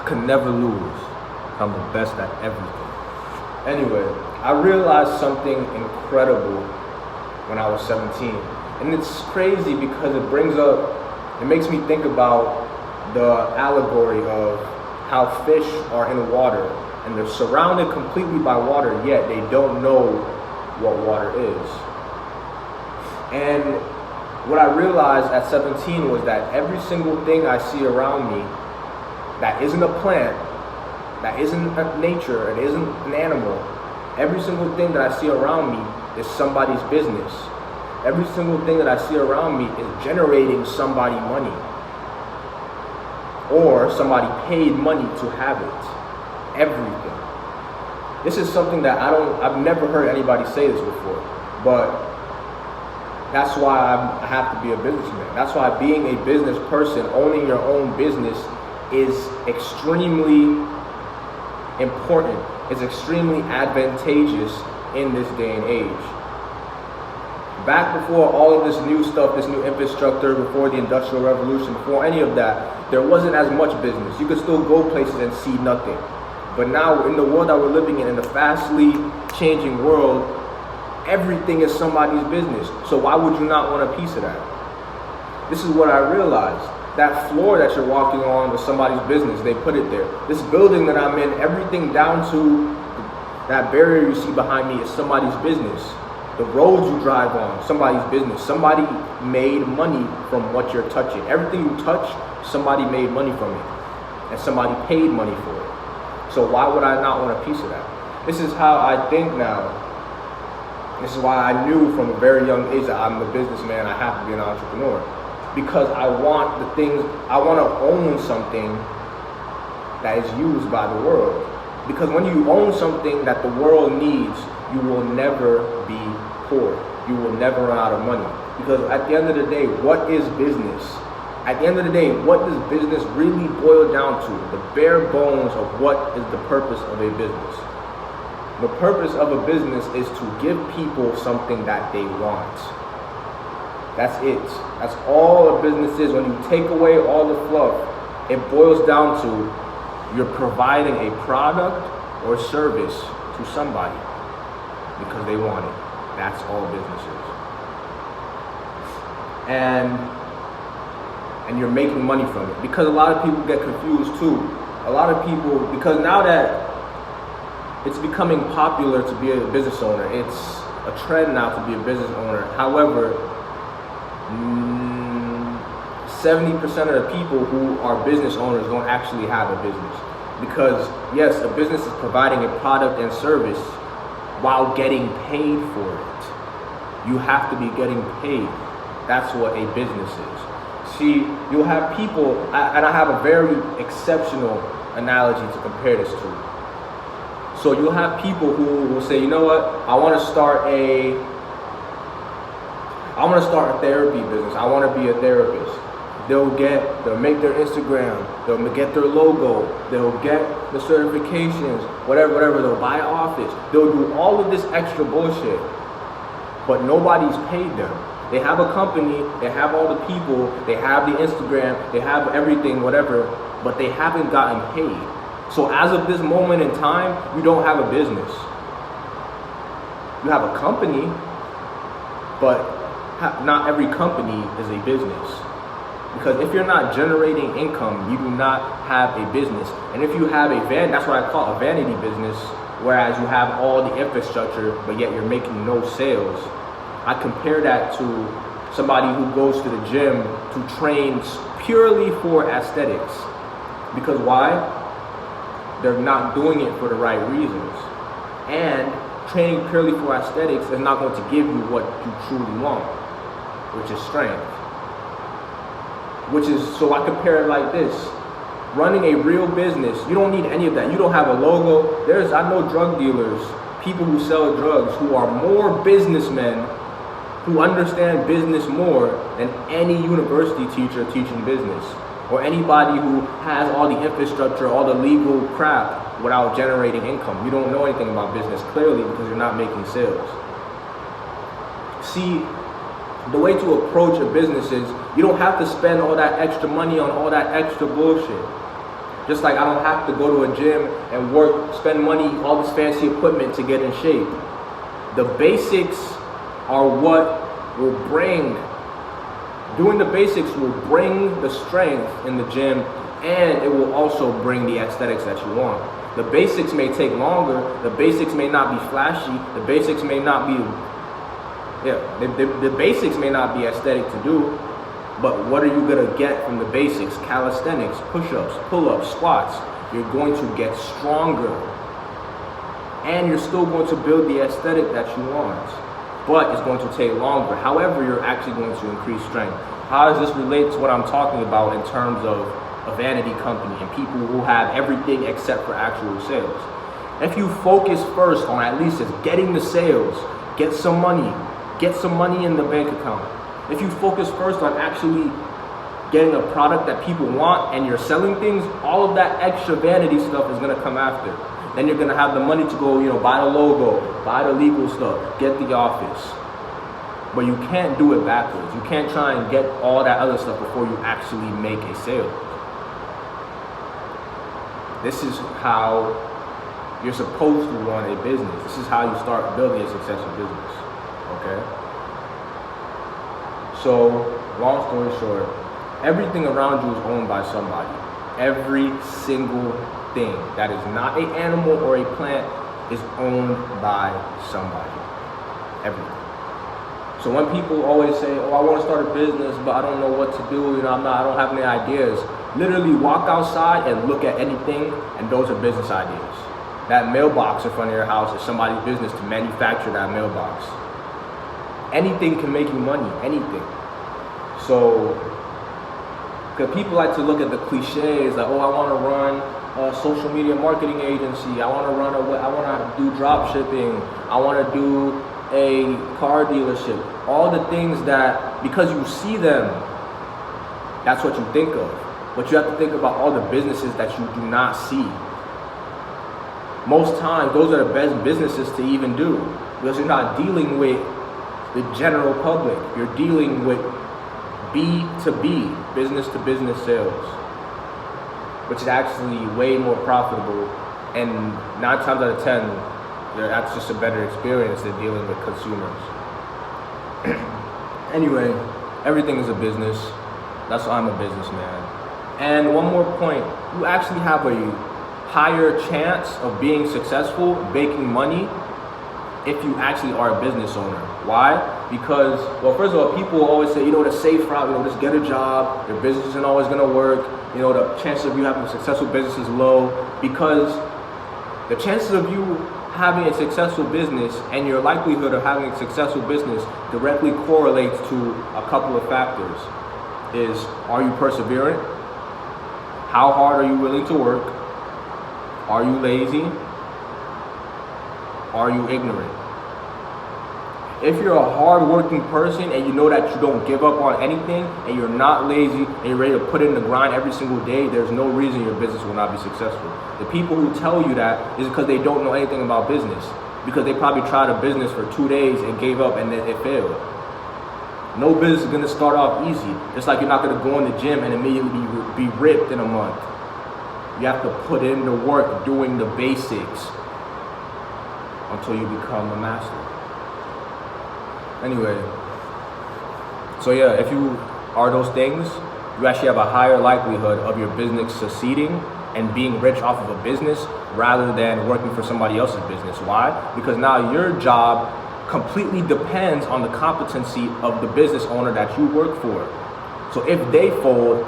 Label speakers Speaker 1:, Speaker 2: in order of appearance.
Speaker 1: could never lose. I'm the best at everything. Anyway, I realized something incredible when I was 17. And it's crazy because it makes me think about the allegory of how fish are in water and they're surrounded completely by water, yet they don't know what water is. And what I realized at 17 was that every single thing I see around me that isn't a plant, that isn't nature, it isn't an animal, every single thing that I see around me is somebody's business. Every single thing that I see around me is generating somebody money. Or somebody paid money to have it. Everything. This is something that I've never heard anybody say this before, but that's why I have to be a businessman. That's why being a business person, owning your own business is extremely important. It's extremely advantageous in this day and age. Back before all of this new stuff, this new infrastructure, before the Industrial Revolution, before any of that, there wasn't as much business. You could still go places and see nothing. But now, in the world that we're living in the fastly changing world, everything is somebody's business. So why would you not want a piece of that? This is what I realized. That floor that you're walking on was somebody's business. They put it there. This building that I'm in, everything down to that barrier you see behind me is somebody's business. The roads you drive on, somebody's business. Somebody made money from what you're touching. Everything you touch, somebody made money from it. And somebody paid money for it. So why would I not want a piece of that? This is how I think now. This is why I knew from a very young age that I'm a businessman, I have to be an entrepreneur. Because I want the things, I want to own something that is used by the world. Because when you own something that the world needs, you will never be poor. You will never run out of money. Because at the end of the day, what is business? At the end of the day, what does business really boil down to? The bare bones of what is the purpose of a business. The purpose of a business is to give people something that they want. That's it. That's all a business is. When you take away all the fluff, it boils down to you're providing a product or service to somebody because they want it. That's all business is. And you're making money from it. Because a lot of people get confused too. A lot of people, because now that it's becoming popular to be a business owner, it's a trend now to be a business owner. However, 70% of the people who are business owners don't actually have a business. Because yes, a business is providing a product and service while getting paid for it. You have to be getting paid. That's what a business is. See, you'll have people, and I have a very exceptional analogy to compare this to. So you'll have people who will say, you know what, I want to start a therapy business. I want to be a therapist. They'll make their Instagram, they'll get their logo, they'll get the certifications, whatever, they'll buy an office, they'll do all of this extra bullshit, but nobody's paid them. They have a company, they have all the people, they have the Instagram, they have everything, whatever, but they haven't gotten paid. So as of this moment in time, you don't have a business. You have a company, but not every company is a business. Because if you're not generating income, you do not have a business. And if you have that's what I call a vanity business, whereas you have all the infrastructure, but yet you're making no sales. I compare that to somebody who goes to the gym to train purely for aesthetics. Because why? They're not doing it for the right reasons. And training purely for aesthetics is not going to give you what you truly want, which is strength. So I compare it like this. Running a real business, you don't need any of that. You don't have a logo. I know drug dealers, people who sell drugs, who are more businessmen, who understand business more than any university teacher teaching business, or anybody who has all the infrastructure, all the legal crap without generating income. You don't know anything about business, clearly, because you're not making sales. See, the way to approach a business is you don't have to spend all that extra money on all that extra bullshit. Just like I don't have to go to a gym and work, spend money, all this fancy equipment to get in shape. The basics are what will bring, doing the basics will bring the strength in the gym, and it will also bring the aesthetics that you want. The basics may take longer, the basics may not be flashy, the basics may not be, the basics may not be aesthetic to do, but what are you gonna get from the basics? Calisthenics, push-ups, pull-ups, squats. You're going to get stronger, and you're still going to build the aesthetic that you want, but it's going to take longer. However, you're actually going to increase strength. How does this relate to what I'm talking about in terms of a vanity company and people who have everything except for actual sales? If you focus first on at least just getting the sales, get some money in the bank account. If you focus first on actually getting a product that people want and you're selling things, all of that extra vanity stuff is gonna come after. Then you're gonna have the money to go, buy the logo, buy the legal stuff, get the office. But you can't do it backwards. You can't try and get all that other stuff before you actually make a sale. This is how you're supposed to run a business. This is how you start building a successful business, okay? So, long story short, everything around you is owned by somebody. Every single thing that is not an animal or a plant is owned by somebody. Everything. So when people always say, oh, I want to start a business, but I don't know what to do, I don't have any ideas. Literally walk outside and look at anything, and those are business ideas. That mailbox in front of your house is somebody's business to manufacture that mailbox. Anything can make you money, anything. So, because people like to look at the cliches, like, oh, I want to run a social media marketing agency, I want to do drop shipping, I want to do a car dealership. All the things that, because you see them, that's what you think of. But you have to think about all the businesses that you do not see. Most times, those are the best businesses to even do, because you're not dealing with the general public. You're dealing with B2B, business to business sales, which is actually way more profitable, and 9 times out of 10, that's just a better experience than dealing with consumers. Anyway, everything is a business. That's why I'm a businessman. And one more point, you actually have a higher chance of being successful, making money, if you actually are a business owner. Why? Because, well, first of all, people always say, the safe route, just get a job, your business isn't always gonna work, the chances of you having a successful business is low, because the chances of you having a successful business and your likelihood of having a successful business directly correlates to a couple of factors. Are you perseverant? How hard are you willing to work? Are you lazy? Are you ignorant? If you're a hard-working person and you know that you don't give up on anything and you're not lazy and you're ready to put in the grind every single day, there's no reason your business will not be successful. The people who tell you that is because they don't know anything about business, because they probably tried a business for 2 days and gave up and then it failed. No business is going to start off easy. Just like you're not going to go in the gym and immediately be ripped in a month. You have to put in the work doing the basics until you become a master. Anyway, so yeah, if you are those things, you actually have a higher likelihood of your business succeeding and being rich off of a business rather than working for somebody else's business. Why? Because now your job completely depends on the competency of the business owner that you work for. So if they fold,